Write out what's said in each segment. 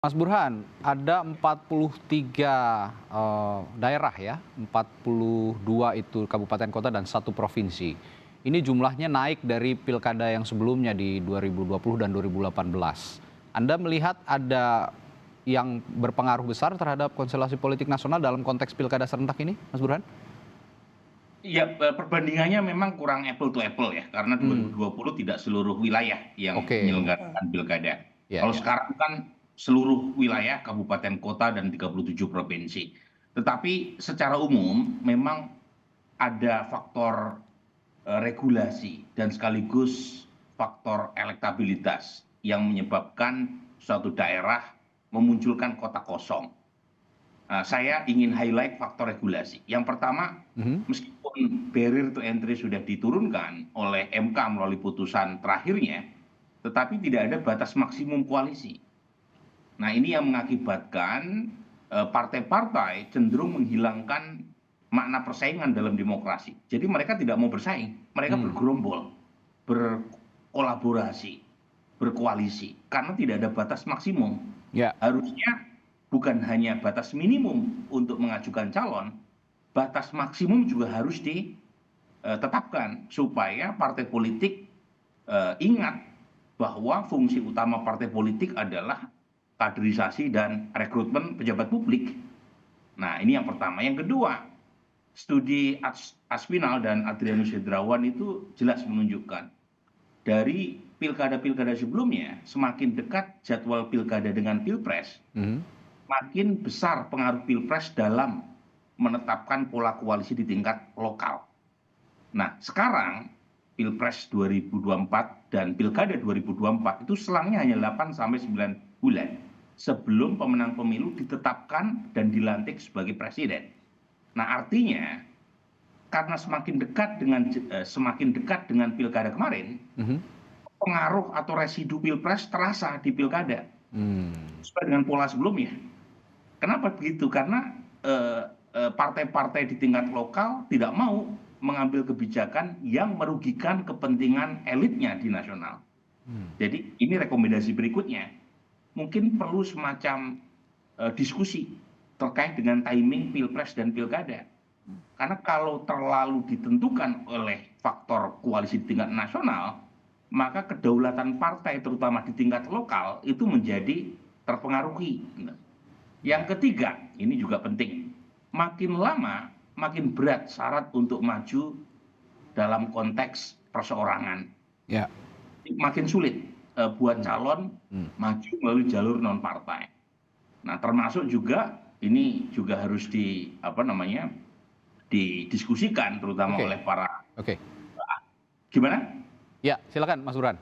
Mas Burhan, ada 43 daerah ya, 42 itu kabupaten kota dan satu provinsi. Ini jumlahnya naik dari pilkada yang sebelumnya di 2020 dan 2018. Anda melihat ada yang berpengaruh besar terhadap konstelasi politik nasional dalam konteks pilkada serentak ini, Mas Burhan? Iya, perbandingannya memang kurang apple to apple ya, karena Hmm, 2020 tidak seluruh wilayah yang oke, menyelenggarakan pilkada. ya, Kalau ya. sekarang kan seluruh wilayah, kabupaten, kota, dan 37 provinsi. Tetapi secara umum memang ada faktor regulasi dan sekaligus faktor elektabilitas yang menyebabkan suatu daerah memunculkan kota kosong. Saya ingin highlight faktor regulasi. Yang pertama, Mhm. meskipun barrier to entry sudah diturunkan oleh MK melalui putusan terakhirnya, tetapi tidak ada batas maksimum koalisi. Nah, ini yang mengakibatkan partai-partai cenderung menghilangkan makna persaingan dalam demokrasi. Jadi mereka tidak mau bersaing, mereka Hmm, bergerombol, berkolaborasi, berkoalisi, karena tidak ada batas maksimum. ya. Harusnya bukan hanya batas minimum untuk mengajukan calon, batas maksimum juga harus ditetapkan supaya partai politik ingat bahwa fungsi utama partai politik adalah kaderisasi dan rekrutmen pejabat publik. Nah, ini yang pertama. Yang kedua, studi Aspinall dan Adrianus Hendrawan itu jelas menunjukkan dari pilkada-pilkada sebelumnya, semakin dekat jadwal pilkada dengan pilpres, Mhm. makin besar pengaruh pilpres dalam menetapkan pola koalisi di tingkat lokal. Nah, sekarang pilpres 2024 dan pilkada 2024 itu selangnya hanya 8 sampai 9 bulan sebelum pemenang pemilu ditetapkan dan dilantik sebagai presiden. Nah, artinya karena semakin dekat dengan pilkada kemarin, Mhm. pengaruh atau residu pilpres terasa di pilkada Hmm, sesuai dengan pola sebelumnya. Kenapa begitu? Karena partai-partai di tingkat lokal tidak mau mengambil kebijakan yang merugikan kepentingan elitnya di nasional. hmm. Jadi ini rekomendasi berikutnya, mungkin perlu semacam diskusi terkait dengan timing pilpres dan pilkada. Karena kalau terlalu ditentukan oleh faktor koalisi di tingkat nasional, maka kedaulatan partai terutama di tingkat lokal itu menjadi terpengaruhi. Yang Ya, ketiga, ini juga penting, makin lama makin berat syarat untuk maju dalam konteks perseorangan. ya. Makin sulit buat Hmm, calon hmm. maju melalui jalur non partai. Nah, termasuk juga ini juga harus didiskusikan terutama Oke, oleh para. oke. Gimana? Ya, silakan Mas Burhan.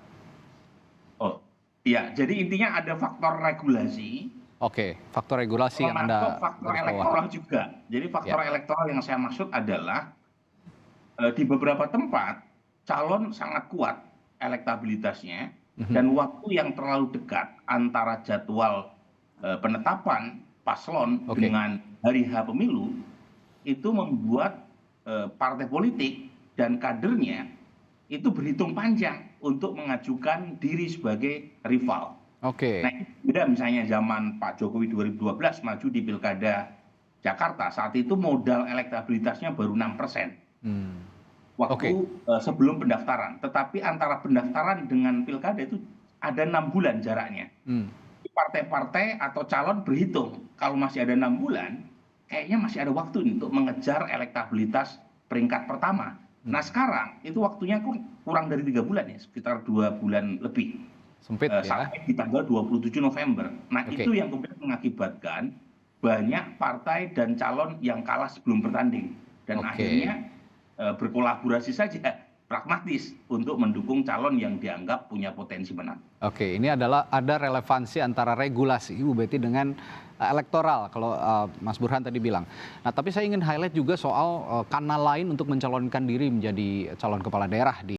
Oh, iya, jadi intinya ada faktor regulasi, Oke, faktor regulasi yang termasuk Anda faktor garis bawahi. elektoral juga. Jadi Ya. faktor elektoral yang saya maksud adalah di beberapa tempat calon sangat kuat elektabilitasnya Mhm. dan waktu yang terlalu dekat antara jadwal penetapan paslon Oke. dengan hari H pemilu itu membuat partai politik dan kadernya itu berhitung panjang untuk mengajukan diri sebagai rival. Nah, Oke. itu beda misalnya zaman Pak Jokowi 2012 maju di Pilkada Jakarta, saat itu modal elektabilitasnya baru 6% Hmm. waktu Oke. sebelum pendaftaran. Tetapi antara pendaftaran dengan pilkada itu ada 6 bulan jaraknya. Hmm. Partai-partai atau calon berhitung kalau masih ada 6 bulan, kayaknya masih ada waktu untuk mengejar elektabilitas peringkat pertama. Nah, Hmm. sekarang itu waktunya kurang dari 3 bulan ya, sekitar 2 bulan lebih, Sempit ya. sampai di tanggal 27 November. Nah, Oke. itu yang kemudian mengakibatkan banyak partai dan calon yang kalah sebelum bertanding dan Oke. akhirnya berkolaborasi saja pragmatis untuk mendukung calon yang dianggap punya potensi menang. Oke, ini adalah ada relevansi antara regulasi Bu Betty dengan elektoral kalau Mas Burhan tadi bilang. Nah, tapi saya ingin highlight juga soal kanal lain untuk mencalonkan diri menjadi calon kepala daerah di